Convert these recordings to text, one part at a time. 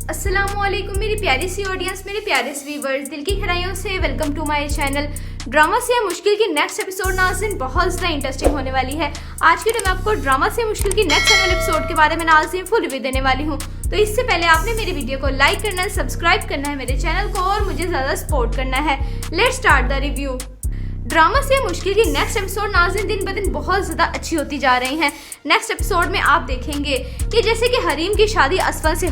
अस्सलामुअलैकुम मेरी प्यारी सी ऑडियंस, मेरे प्यारे से व्यूअर्स, दिल की गहराइयों से welcome to my channel. Drama से मुश्किल की नेक्स्ट एपिसोड नाज़रीन बहुत ज़्यादा इंटरेस्टिंग होने वाली है। आज की मैं आपको ड्रामा से मुश्किल की नेक्स्ट एपिसोड के बारे में नाज़रीन फुल रिव्यू देने वाली हूँ। तो इससे पहले आपने मेरी वीडियो को लाइक करना है, सब्सक्राइब करना है मेरे चैनल को और मुझे ज़्यादा सपोर्ट करना है। Let's start the review. Drama से मुश्किल की नेक्स्ट एपिसोड नाज़रीन दिन ब दिन बहुत ज़्यादा अच्छी होती जा रही हैं। नेक्स्ट एपिसोड में आप देखेंगे कि जैसे कि हरीम की शादी असफल से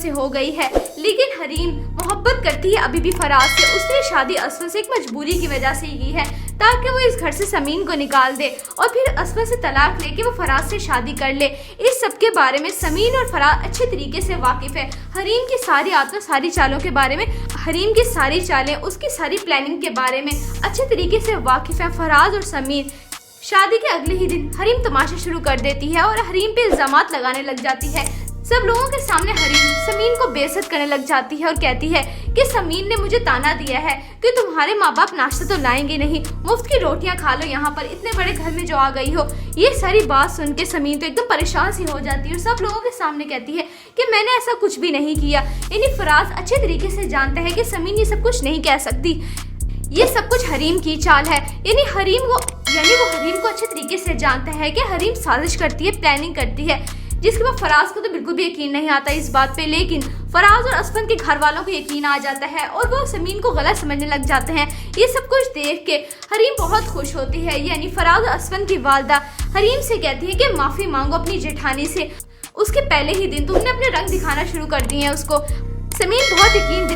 हो गई है लेकिन हरीम मोहब्बत करती है अभी भी फराज से। उसने शादी असफल से एक मजबूरी की वजह से की है ताकि वो इस घर से समीन को निकाल दे और फिर असफल से तलाक लेके वो फराज से शादी कर ले। इस सब के बारे में समीन और फराज अच्छे तरीके से वाकिफ है। हरीम की सारी आदतों, सारी चालों के बारे में, हरीम की सारी चालें, उसकी सारी प्लानिंग के बारे में अच्छे तरीके से वाकिफ है फराज और समीन। शादी के अगले ही दिन हरीम तमाशा शुरू कर देती है और हरीम पे इल्जामात लगाने लग जाती है। सब लोगों के सामने हरीम समीन को बेइज्जत करने लग जाती है और कहती है कि समीन ने मुझे ताना दिया है कि तुम्हारे माँ बाप नाश्ता तो लाएंगे नहीं, मुफ्त की रोटियां खा लो यहाँ पर, इतने बड़े घर में जो आ गई हो। ये सारी बात सुन के समीन तो एकदम परेशान सी हो जाती है और सब लोगों के सामने कहती है कि मैंने ऐसा कुछ भी नहीं किया। यानी फराज अच्छे तरीके से जानता है कि समीन ये सब कुछ नहीं कह सकती, ये सब कुछ हरीम की चाल है। यानी वो हरीम को अच्छे तरीके से जानता है कि हरीम साजिश करती है, प्लानिंग करती है, जिसके बाद फराज को तो बिल्कुल भी यकीन नहीं आता इस बात पे। लेकिन फराज और असफन के घर वालों को यकीन आ जाता है और वो समीन को गलत समझने लग जाते हैं। ये सब कुछ देख के हरीम बहुत खुश होती है। यानी फराज और असफन की वालदा हरीम से कहती है कि माफी मांगो अपनी जेठानी से, उसके पहले ही दिन तुमने अपने रंग दिखाना शुरू कर दिए हैं उसको। समीन बहुत यकीन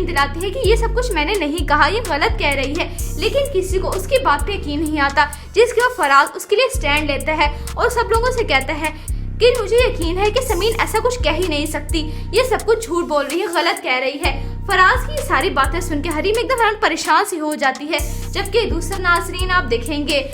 दिलाती है कि ये सब कुछ मैंने नहीं कहा, ये गलत कह रही है। लेकिन किसी को उसकी बात पे यकीन नहीं आता, जिसके बाद फराज उसके लिए स्टैंड लेता है और सब लोगों से कहता है कि मुझे यकीन है कि समीन ऐसा कुछ कह ही नहीं सकती, ये सब कुछ झूठ बोल रही है, गलत कह रही है। फराज की सारी बातें सुन के हरीम एकदम परेशान सी हो जाती है। जबकि दूसरा नाज़रीन आप देखेंगे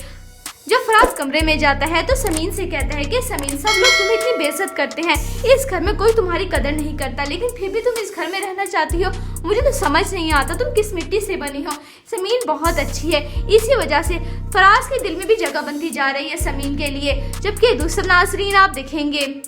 जब फराज कमरे में जाता है तो समीन से कहता है कि समीन, सब लोग तुम्हें इतनी बेइज्जत करते हैं, इस घर में कोई तुम्हारी कदर नहीं करता, लेकिन फिर भी तुम इस घर में रहना चाहती हो। मुझे तो समझ नहीं आता तुम किस मिट्टी से बनी हो। समीन बहुत अच्छी है, इसी वजह से फराज के दिल में भी जगह बनती जा रही है समीन के लिए। जबकि दूसरा नाज़रीन आप देखेंगे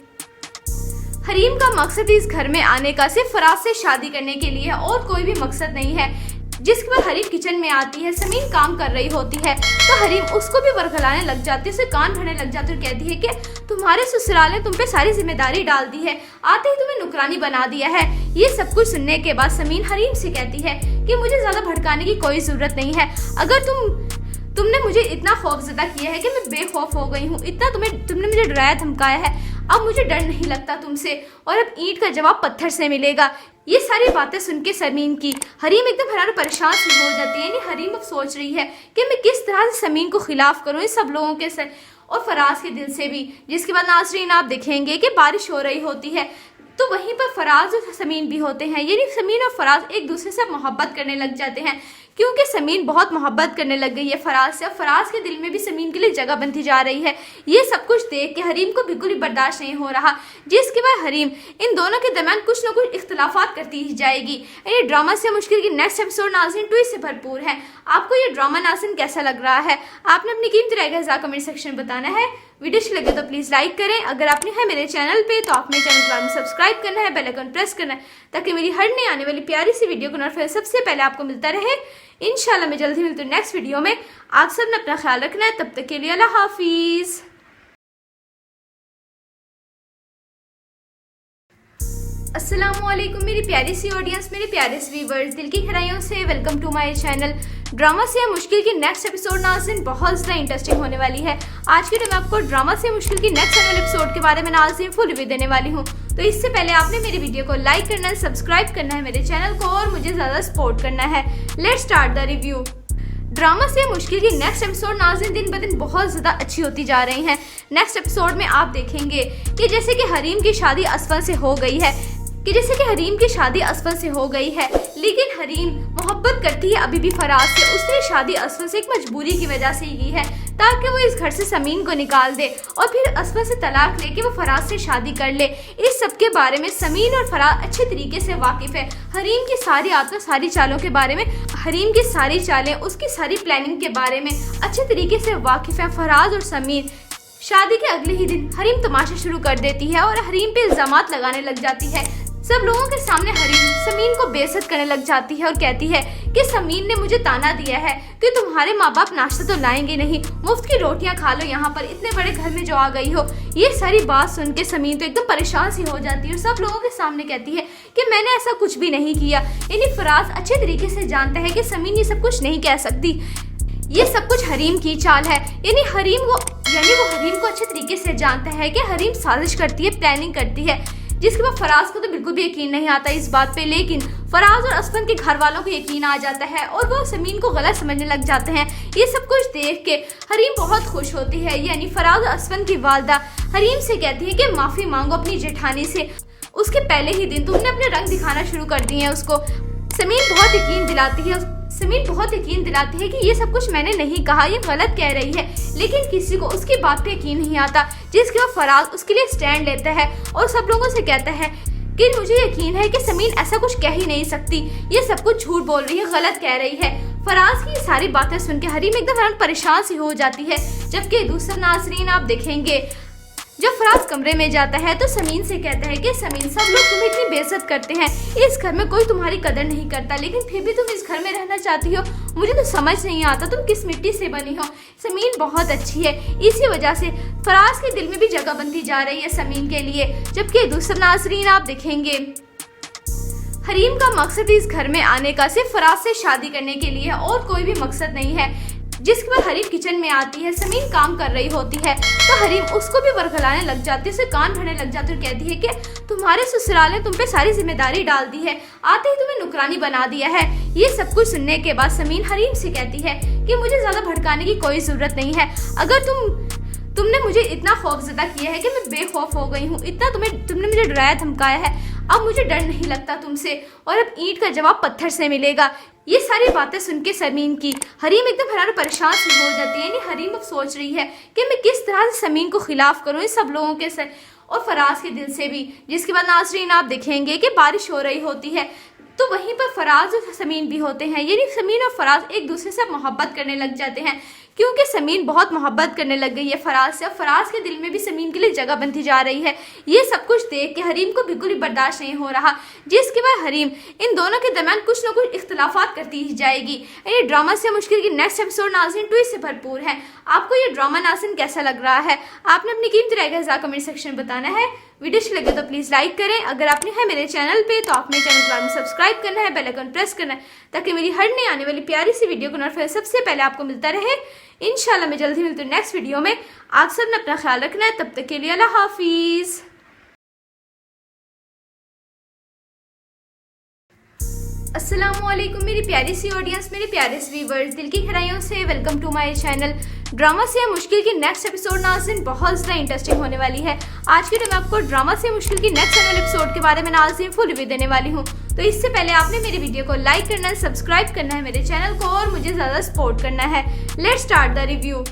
हरीम का मकसद इस घर में आने का सिर्फ फराज से शादी करने के लिए है और कोई भी मकसद नहीं है। जिसके बाद हरीम किचन में आती है, समीन काम कर रही होती है तो हरीम उसको भी बरगलाने लग जाती है, उसे कान भरने लग जाती है और कहती है कि तुम्हारे ससुराल ने तुम पे सारी जिम्मेदारी डाल दी है, आते ही तुम्हें नुकरानी बना दिया है। ये सब कुछ सुनने के बाद समीन हरीम से कहती है कि मुझे ज्यादा भड़काने की कोई जरूरत नहीं है। अगर तुमने मुझे इतना खौफजदा किया है कि मैं बेखौफ हो गई हूँ, इतना तुमने मुझे डराया धमकाया है, अब मुझे डर नहीं लगता तुमसे और अब ईंट का जवाब पत्थर से मिलेगा। ये सारी बातें सुन के समीन की हरीम एकदम परेशान सी हो जाती है। यानी हरीम अब सोच रही है कि मैं किस तरह से समीन को खिलाफ करूँ इस सब लोगों के साथ और फराज के दिल से भी। जिसके बाद नाज़रीन आप देखेंगे कि बारिश हो रही होती है तो वहीं पर फराज और समीन भी होते हैं। यानी समीन और फराज एक दूसरे से मोहब्बत करने लग जाते हैं क्योंकि समीन बहुत मोहब्बत करने लग गई है फराज से। फराज के दिल में भी समीन के लिए जगह बनती जा रही है। ये सब कुछ देख के हरीम को बिल्कुल भी बर्दाश्त नहीं हो रहा, जिसके बाद हरीम इन दोनों के दरमियान कुछ न कुछ इख्तलाफात करती ही जाएगी। ये ड्रामा से मुश्किल की नेक्स्ट एपिसोड नाज़रीन ट्विस्ट से भरपूर है। आपको ये ड्रामा नाज़रीन कैसा लग रहा है? आपने अपनी कीमती राय का इज़हार कमेंट सेक्शन में बताना है। वीडियो अच्छी लगे तो प्लीज़ लाइक करें। अगर आपने है मेरे चैनल पे तो आप मेरे चैनल को सब्सक्राइब करना है, बेल आइकन प्रेस करना है ताकि मेरी हर नई आने वाली प्यारी सी वीडियो को नोटिफिकेशन सबसे पहले आपको मिलता रहे। इंशाल्लाह मैं जल्दी मिलती हूँ नेक्स्ट वीडियो में। आप सब ने अपना ख्याल रखना है, तब तक के लिए अल्लाह हाफिज़। अस्सलामुअलैकुम मेरी प्यारी सी ऑडियंस, मेरे प्यारे से व्यूअर्स, दिल की गहराइयों से welcome to my channel. Drama से मुश्किल की नेक्स्ट एपिसोड नाज़रीन बहुत ज़्यादा इंटरेस्टिंग होने वाली है। आज की मैं आपको ड्रामा से मुश्किल की नेक्स्ट एपिसोड के बारे में नाज़रीन फुल रिव्यू देने वाली हूँ। तो इससे पहले आपने मेरी वीडियो को लाइक करना है, सब्सक्राइब करना है मेरे चैनल को और मुझे ज़्यादा सपोर्ट करना है। Let's start the review. Drama से मुश्किल की नेक्स्ट एपिसोड नाज़रीन दिन ब दिन बहुत ज़्यादा अच्छी होती जा रही हैं। नेक्स्ट एपिसोड में आप देखेंगे कि जैसे कि हरीम की शादी असफल से हो गई है लेकिन हरीम मोहब्बत करती है अभी भी फराज से। उसने शादी असफल से एक मजबूरी की वजह से की है ताकि वो इस घर से समीन को निकाल दे और फिर असफल से तलाक लेके वो फराज से शादी कर ले। इस सब के बारे में समीन और फराज अच्छे तरीके से वाकिफ है। हरीम की सारी आदतों, सारी चालों के बारे में, हरीम की सारी चालें, उसकी सारी प्लानिंग के बारे में अच्छे तरीके से वाकिफ है फराज और समीन। शादी के अगले ही दिन हरीम तमाशा शुरू कर देती है और हरीम पे इल्जामात लगाने लग जाती है। सब लोगों के सामने हरीम समीन को बेइज्जत करने लग जाती है और कहती है कि समीन ने मुझे ताना दिया है कि तुम्हारे माँ बाप नाश्ता तो लाएंगे नहीं, मुफ्त की रोटियां खा लो यहाँ पर, इतने बड़े घर में जो आ गई हो। ये सारी बात सुन के समीन तो एकदम परेशान सी हो जाती है और सब लोगों के सामने कहती है कि मैंने ऐसा कुछ भी नहीं किया। यानी फराज अच्छे तरीके से जानता है कि समीन ये सब कुछ नहीं कह सकती, ये सब कुछ हरीम की चाल है। यानी वो हरीम को अच्छे तरीके से जानता है कि हरीम साजिश करती है, प्लानिंग करती है, जिसके बाद फराज को तो बिल्कुल भी यकीन नहीं आता इस बात पे। लेकिन फराज और असफन के घर वालों को यकीन आ जाता है और वो समीन को गलत समझने लग जाते हैं। ये सब कुछ देख के हरीम बहुत खुश होती है। यानी फराज और असफन की वालदा हरीम से कहती है कि माफी मांगो अपनी जेठानी से, उसके पहले ही दिन तुमने अपने रंग दिखाना शुरू कर दिए हैं उसको। समीन बहुत यकीन दिलाती है कि ये सब कुछ मैंने नहीं कहा, ये गलत कह रही है। लेकिन किसी को उसकी बात पे यकीन नहीं आता, जिसके बाद फराज उसके लिए स्टैंड लेता है और सब लोगों से कहता है कि मुझे यकीन है कि समीन ऐसा कुछ कह ही नहीं सकती, ये सब कुछ झूठ बोल रही है, गलत कह रही है। फराज की सारी बातें सुन के हरीम एकदम परेशान सी हो जाती है। जबकि दूसरा नाज़रीन आप देखेंगे, जब फराज कमरे में जाता है तो समीन से कहता है कि समीन, सब लोग तुम्हें इतनी बेइज्जत करते हैं, इस घर में कोई तुम्हारी कदर नहीं करता, लेकिन फिर भी तुम इस घर में रहना चाहती हो। मुझे तो समझ नहीं आता तुम किस मिट्टी से बनी हो। समीन बहुत अच्छी है, इसी वजह से फराज के दिल में भी जगह बनती जा रही है समीन के लिए। जबकि दूसरा नाज़रीन आप देखेंगे, हरीम का मकसद इस घर में आने का सिर्फ फराज से शादी करने के लिए है और कोई भी मकसद नहीं है। जिसके बाद हरीम किचन में आती है, समीन काम कर रही होती है तो हरीम उसको भी बरगलाने लग जाती है, उसे कान भरने लग जाती है और कहती है कि तुम्हारे ससुराल ने तुम पे सारी जिम्मेदारी डाल दी है, आते ही तुम्हें नुकरानी बना दिया है। ये सब कुछ सुनने के बाद समीन हरीम से कहती है कि मुझे ज्यादा भड़काने की कोई जरूरत नहीं है। अगर तुमने मुझे इतना खौफजदा किया है कि मैं बेखौफ हो गई हूँ, इतना तुमने मुझे डराया धमकाया है, अब मुझे डर नहीं लगता तुमसे, और अब ईंट का जवाब पत्थर से मिलेगा। ये सारी बातें सुन के समीन की हरीम एकदम परेशान सी हो जाती है। यानी हरीम अब सोच रही है कि मैं किस तरह से समीन को खिलाफ करूँ इन सब लोगों के से और फराज के दिल से भी। जिसके बाद नाज़रीन आप देखेंगे कि बारिश हो रही होती है तो वहीं पर फराज और समीन भी होते हैं। यानी समीन और फराज एक दूसरे से मोहब्बत करने लग जाते हैं, क्योंकि समीन बहुत मोहब्बत करने लग गई है फराज से। फराज के दिल में भी समीन के लिए जगह बनती जा रही है। ये सब कुछ देख के हरीम को बिल्कुल भी बर्दाश्त नहीं हो रहा, जिसके बाद हरीम इन दोनों के दरमियान कुछ न कुछ इख्तलाफात करती ही जाएगी। ये ड्रामा से मुश्किल की नेक्स्ट एपिसोड नाज़रीन ट्विस्ट से भरपूर है। आपको ये ड्रामा नाज़रीन कैसा लग रहा है? आपने अपनी कीमती राय का इज़हार कमेंट सेक्शन में बताना है। वीडियो अच्छी लगे तो प्लीज़ लाइक करें। अगर आपने है मेरे चैनल पे तो आपने चैनल को सब्सक्राइब करना है, बेल आइकन प्रेस करना है, ताकि मेरी हर नई आने वाली प्यारी सी वीडियो को नोटिफिकेशन सबसे पहले आपको मिलता रहे। इंशाल्लाह मैं जल्दी मिलती हूँ नेक्स्ट वीडियो में। आप सब ने अपना ख्याल रखना है, तब तक के लिए अल्लाह हाफिज़। अस्सलामुअलैकुम मेरी प्यारी सी ऑडियंस, मेरे प्यारे से व्यूअर्स, दिल की गहराइयों से welcome to my channel. Drama से मुश्किल की नेक्स्ट एपिसोड नाज़रीन बहुत ज़्यादा इंटरेस्टिंग होने वाली है। आज के दिन मैं आपको ड्रामा से मुश्किल की नेक्स्ट एपिसोड के बारे में नाज़रीन फुल रिव्यू देने वाली हूँ। तो इससे पहले आपने मेरी वीडियो को लाइक करना है, सब्सक्राइब करना है मेरे चैनल को और मुझे ज़्यादा सपोर्ट करना है। Let's start the review.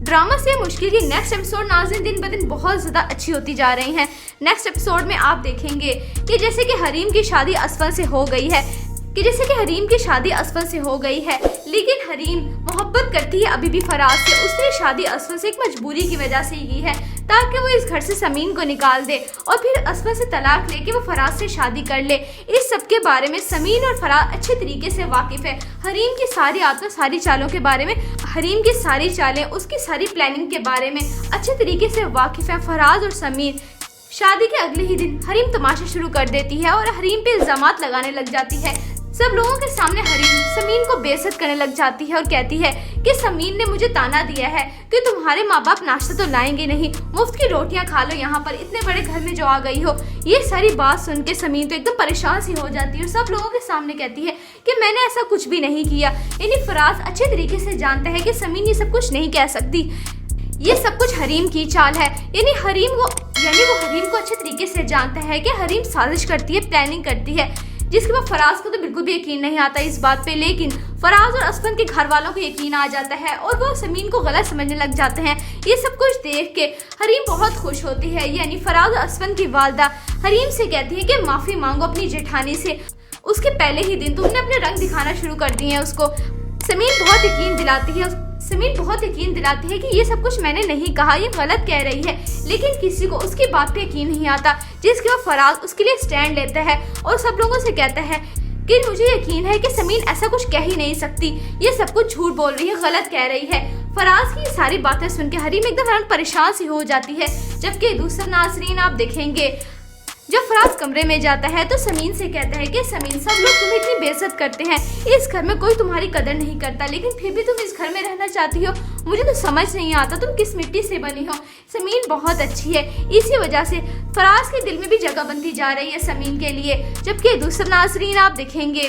Drama से मुश्किल की नेक्स्ट एपिसोड नाज़रीन दिन ब दिन बहुत ज़्यादा अच्छी होती जा रही हैं। नेक्स्ट एपिसोड में आप देखेंगे कि जैसे कि हरीम की शादी असफन से हो गई है, लेकिन हरीम मोहब्बत करती है अभी भी फराज से। उसने शादी असफन से एक मजबूरी की वजह से की है, ताकि वो इस घर से समीन को निकाल दे और फिर असफन से तलाक लेके वो फराज से शादी कर ले। इस सब के बारे में समीन और फराज अच्छे तरीके से वाकिफ है। हरीम की सारी आदतों, सारी चालों के बारे में, हरीम की सारी चालें, उसकी सारी प्लानिंग के बारे में अच्छे तरीके से वाकिफ है फराज और समीन। शादी के अगले ही दिन हरीम तमाशा शुरू कर देती है और हरीम पे इल्जामात लगाने लग जाती है। सब लोगों के सामने हरीम समीन को बेइज्जत करने लग जाती है और कहती है कि समीन ने मुझे ताना दिया है कि तुम्हारे माँ बाप नाश्ता तो लाएंगे नहीं, मुफ्त की रोटियां खा लो यहाँ पर, इतने बड़े घर में जो आ गई हो। ये सारी बात सुन के समीन तो एकदम परेशान सी हो जाती है और सब लोगों के सामने कहती है कि मैंने ऐसा कुछ भी नहीं किया। यानी फराज अच्छे तरीके से जानता है कि समीन ये सब कुछ नहीं कह सकती, ये सब कुछ हरीम की चाल है। यानी वो हरीम को अच्छे तरीके से जानता है कि हरीम साजिश करती है, प्लानिंग करती है, जिसके बाद फराज को तो बिल्कुल भी यकीन नहीं आता इस बात पे। लेकिन फराज और असफन के घर वालों को यकीन आ जाता है और वो समीन को गलत समझने लग जाते हैं। ये सब कुछ देख के हरीम बहुत खुश होती है। यानी फराज और असफन की वालदा हरीम से कहती है कि माफी मांगो अपनी जेठानी से, उसके पहले ही दिन तुमने अपने रंग दिखाना शुरू कर दिए हैं उसको। समीन बहुत यकीन समीन बहुत यकीन दिलाती है कि ये सब कुछ मैंने नहीं कहा, ये गलत कह रही है, लेकिन किसी को उसकी बात पे यकीन नहीं आता, जिसके बाद फराज उसके लिए स्टैंड लेता है और सब लोगों से कहता है कि मुझे यकीन है कि समीन ऐसा कुछ कह ही नहीं सकती, ये सब कुछ झूठ बोल रही है, गलत कह रही है। फराज की सारी बातें सुन के हरीम एकदम परेशान सी हो जाती है। जबकि दूसरा नाज़रीन आप देखेंगे, जब फराज कमरे में जाता है तो समीन से कहता है कि समीन, सब लोग तुम्हें इतनी बेइज्जत करते हैं, इस घर में कोई तुम्हारी कदर नहीं करता, लेकिन फिर भी तुम इस घर में रहना चाहती हो, मुझे तो समझ नहीं आता तुम किस मिट्टी से बनी हो। समीन बहुत अच्छी है, इसी वजह से फराज के दिल में भी जगह बनती जा रही है समीन के लिए। जबकि दूसरा नाज़रीन आप देखेंगे,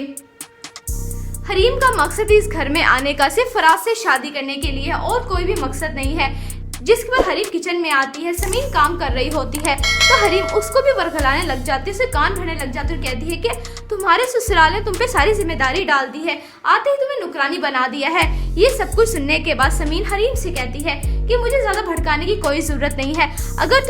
हरीम का मकसद इस घर में आने का सिर्फ फराज से शादी करने के लिए है और कोई भी मकसद नहीं है। जिसके बाद हरीम किचन में आती है, समीन काम कर रही होती है तो हरीम उसको भी बरगलाने लग जाती है, उसे कान भरने लग जाती है और कहती है कि तुम्हारे ससुराल ने तुम पे सारी जिम्मेदारी डाल दी है, आते ही तुम्हें नुकरानी बना दिया है। ये सब कुछ सुनने के बाद समीन हरीम से कहती है कि मुझे ज्यादा भड़काने की कोई जरूरत नहीं है, अगर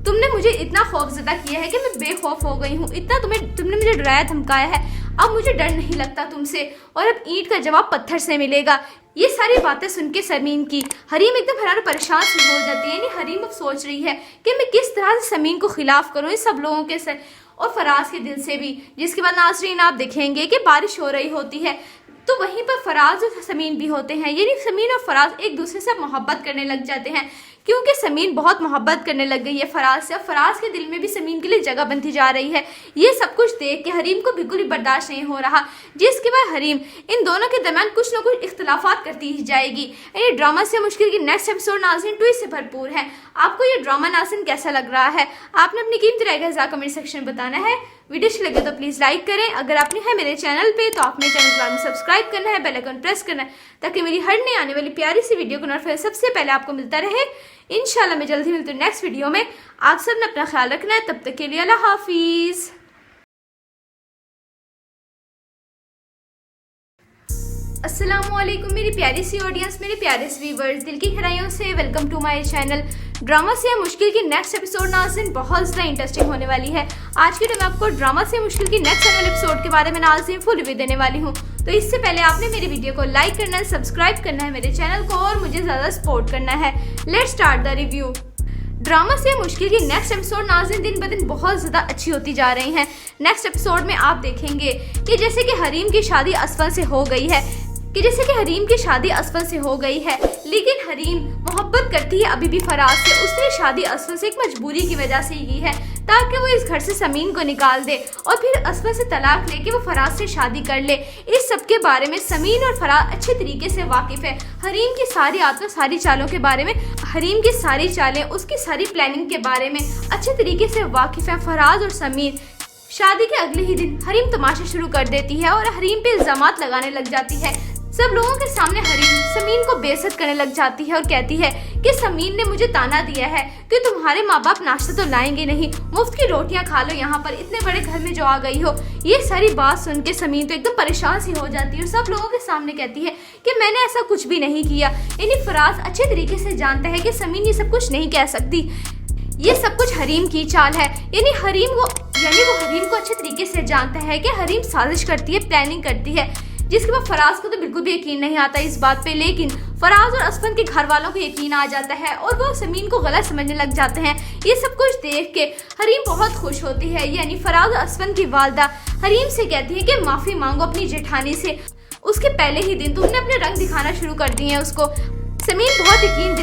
तुमने मुझे इतना खौफजदा किया है कि मैं बेखौफ हो गई हूँ, इतना तुमने मुझे डराया धमकाया है, अब मुझे डर नहीं लगता तुमसे, और अब ईंट का जवाब पत्थर से मिलेगा। ये सारी बातें सुन के समीन की हरीम एकदम हैरान परेशान सी हो जाती है। यानी हरीम अब सोच रही है कि मैं किस तरह से समीन को खिलाफ करूँ इस सब लोगों के से और फराज के दिल से भी। जिसके बाद नाज़रीन आप देखेंगे कि बारिश हो रही होती है तो वहीं पर फराज और समीन भी होते हैं। यानी समीन और फराज एक दूसरे से मोहब्बत करने लग जाते हैं, क्योंकि समीन बहुत मोहब्बत करने लग गई है फराज से, और फराज के दिल में भी समीन के लिए जगह बनती जा रही है। ये सब कुछ देख के हरीम को बिल्कुल भी बर्दाश्त नहीं हो रहा, जिसके बाद हरीम इन दोनों के दरमियान कुछ न कुछ इख्तलाफात करती ही जाएगी। ये ड्रामा से मुश्किल की नेक्स्ट एपिसोड नाज़रीन ट्विस्ट से भरपूर है। आपको ये ड्रामा नाज़रीन कैसा लग रहा है? आपने अपनी कीमती राय का इज़हार कमेंट सेक्शन में बताना है। वीडियो अच्छी लगे तो प्लीज़ लाइक करें, अगर आपने है मेरे चैनल पे तो आपने चैनल को सब्सक्राइब करना है, बेल आइकन प्रेस करना है, ताकि मेरी हर नई आने वाली प्यारी सी वीडियो को नोटिफिकेशन सबसे पहले आपको मिलता रहे। इंशाल्लाह मैं जल्दी मिलती हूँ नेक्स्ट वीडियो में। आप सब ने अपना ख्याल रखना है, तब तक के लिए अल्लाह हाफिज़। अस्सलामुअलैकुम मेरी प्यारी सी ऑडियंस, मेरे प्यारे से व्यूअर्स, दिल की गहराइयों से welcome to my channel. Drama से मुश्किल की नेक्स्ट एपिसोड नाज़रीन बहुत ज़्यादा इंटरेस्टिंग होने वाली है। आज के टाइम मैं आपको ड्रामा से मुश्किल की नेक्स्ट एपिसोड के बारे में नाज़रीन फुल रिव्यू देने वाली हूँ। तो इससे पहले आपने मेरी वीडियो को लाइक करना है, सब्सक्राइब करना है मेरे चैनल को और मुझे ज़्यादा सपोर्ट करना है। Let's start the review. Drama से मुश्किल की नेक्स्ट एपिसोड नाज़रीन दिन ब दिन बहुत ज़्यादा अच्छी होती जा रही हैं। नेक्स्ट एपिसोड में आप देखेंगे कि जैसे कि हरीम की शादी असफल से हो गई है, लेकिन हरीम मोहब्बत करती है अभी भी फराज से। उसने शादी असफल से एक मजबूरी की वजह से की है, ताकि वो इस घर से समीन को निकाल दे और फिर असफल से तलाक लेके वो फराज से शादी कर ले। इस सब के बारे में समीन और फराज अच्छे तरीके से वाकिफ है। हरीम की सारी आदतों, सारी चालों के बारे में, हरीम की सारी चालें, उसकी सारी प्लानिंग के बारे में अच्छे तरीके से वाकिफ है फराज और समीन। शादी के अगले ही दिन हरीम तमाशा शुरू कर देती है और हरीम पे इल्जामात लगाने लग जाती है। सब लोगों के सामने हरीम समीन को बेइज्जत करने लग जाती है और कहती है कि समीन ने मुझे ताना दिया है कि तुम्हारे माँ बाप नाश्ता तो लाएंगे नहीं, मुफ्त की रोटियां खा लो यहाँ पर, इतने बड़े घर में जो आ गई हो। ये सारी बात सुन के समीन तो एकदम परेशान सी हो जाती है और सब लोगों के सामने कहती है कि मैंने ऐसा कुछ भी नहीं किया। यानी फराज अच्छे तरीके से जानता है कि समीन ये सब कुछ नहीं कह सकती, ये सब कुछ हरीम की चाल है। यानी वो हरीम को अच्छे तरीके से जानता है कि हरीम साजिश करती है, प्लानिंग करती है। जिसके बाद फराज को तो बिल्कुल भी यकीन नहीं आता इस बात पे, लेकिन फराज और असफन के घर वालों को यकीन आ जाता है और वो समीन को गलत समझने लग जाते हैं। ये सब कुछ देख के हरीम बहुत खुश होती है। यानी फराज और असफन की वालदा हरीम से कहती है कि माफ़ी मांगो अपनी जेठानी से, उसके पहले ही दिन तुमने अपने रंग दिखाना शुरू कर दिए हैं उसको। समीन बहुत यकीन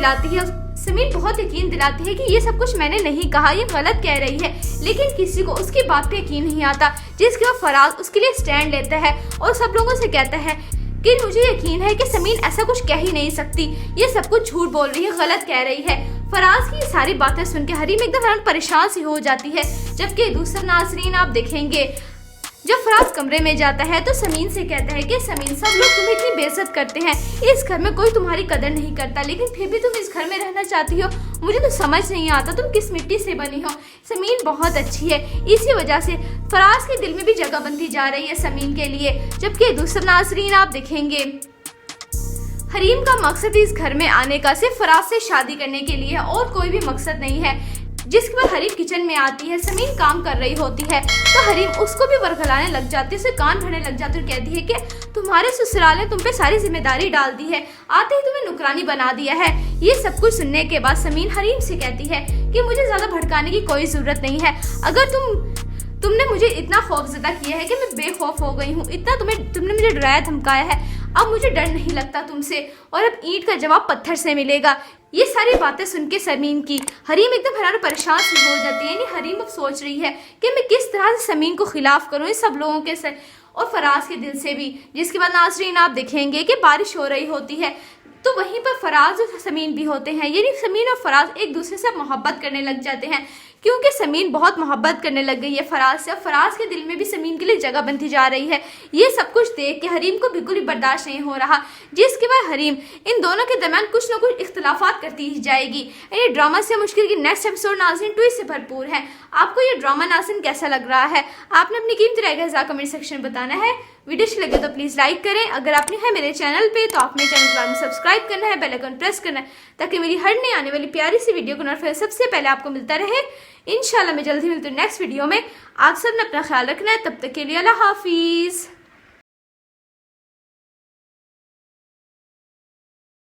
दिलाती है कि ये सब कुछ मैंने नहीं कहा, ये गलत कह रही है, लेकिन किसी को उसकी बात पे यकीन नहीं आता। जिसके बाद फराज उसके लिए स्टैंड लेता है और सब लोगों से कहता है कि मुझे यकीन है कि समीन ऐसा कुछ कह ही नहीं सकती, ये सब कुछ झूठ बोल रही है, गलत कह रही है। फराज की सारी बातें सुन के हरीम एकदम परेशान सी हो जाती है। जबकि दूसरा नाज़रीन आप देखेंगे, जब फराज कमरे में जाता है तो समीन से कहता है कि समीन, सब लोग तुम्हें इतनी बेइज्जत करते हैं, इस घर में कोई तुम्हारी कदर नहीं करता, लेकिन फिर भी तुम इस घर में रहना चाहती हो, मुझे तो समझ नहीं आता तुम किस मिट्टी से बनी हो। समीन बहुत अच्छी है, इसी वजह से फराज के दिल में भी जगह बनती जा रही है समीन के लिए। जबकि दूसरा नाज़रीन आप देखेंगे, हरीम का मकसद इस घर में आने का सिर्फ फराज से शादी करने के लिए है और कोई भी मकसद नहीं है। जिसके बाद हरीम किचन में आती है। समीन काम कर रही होती है तो हरीम उसको भी बरगलाने लग जाती है, उसे कान भरने लग जाती है और कहती है कि तुम्हारे ससुराल ने तुम पे सारी जिम्मेदारी डाल दी है, आते ही तुम्हें नुकरानी बना दिया है। ये सब कुछ सुनने के बाद समीन हरीम से कहती है कि मुझे ज्यादा भड़काने की कोई जरूरत नहीं है। अगर तुमने मुझे इतना खौफजदा किया है कि मैं बेखौफ हो गई हूँ, इतना तुमने मुझे डराया धमकाया है, अब मुझे डर नहीं लगता तुमसे, और अब ईंट का जवाब पत्थर से मिलेगा। ये सारी बातें सुन के समीन की हरीम एकदम हैरान परेशान सी हो जाती है। यानी हरीम अब सोच रही है कि मैं किस तरह से समीन को खिलाफ करूँ इन सब लोगों के से और फराज के दिल से भी। जिसके बाद नाज़रीन आप देखेंगे कि बारिश हो रही होती है तो वहीं पर फराज और समीन भी होते हैं। यानी समीन और फराज एक दूसरे से मोहब्बत करने लग जाते हैं क्योंकि समीन बहुत मोहब्बत करने लग गई है फराज से। फराज के दिल में भी समीन के लिए जगह बनती जा रही है। ये सब कुछ देख के हरीम को बिल्कुल भी बर्दाश्त नहीं हो रहा, जिसके बाद हरीम इन दोनों के दरमियान कुछ न कुछ इख्तलाफात करती ही जाएगी। ये ड्रामा से मुश्किल की नेक्स्ट एपिसोड नाज़रीन ट्विस्ट से भरपूर है। आपको ये ड्रामा नाज़रीन कैसा लग रहा है? आपने अपनी कीमती राय का इज़हार कमेंट सेक्शन में बताना है। वीडियो अच्छी लगे तो प्लीज़ लाइक करें। अगर आप है मेरे चैनल पे तो आपने चैनल को सब्सक्राइब करना है, बेल आइकन प्रेस करना है ताकि मेरी हर नई आने वाली प्यारी सी वीडियो को नोटिफिकेशन सबसे पहले आपको मिलता रहे। इंशाल्लाह मैं जल्दी मिलती हूँ नेक्स्ट वीडियो में। आप सब ने अपना ख्याल रखना है। तब तक के लिए अल्लाह हाफिज़।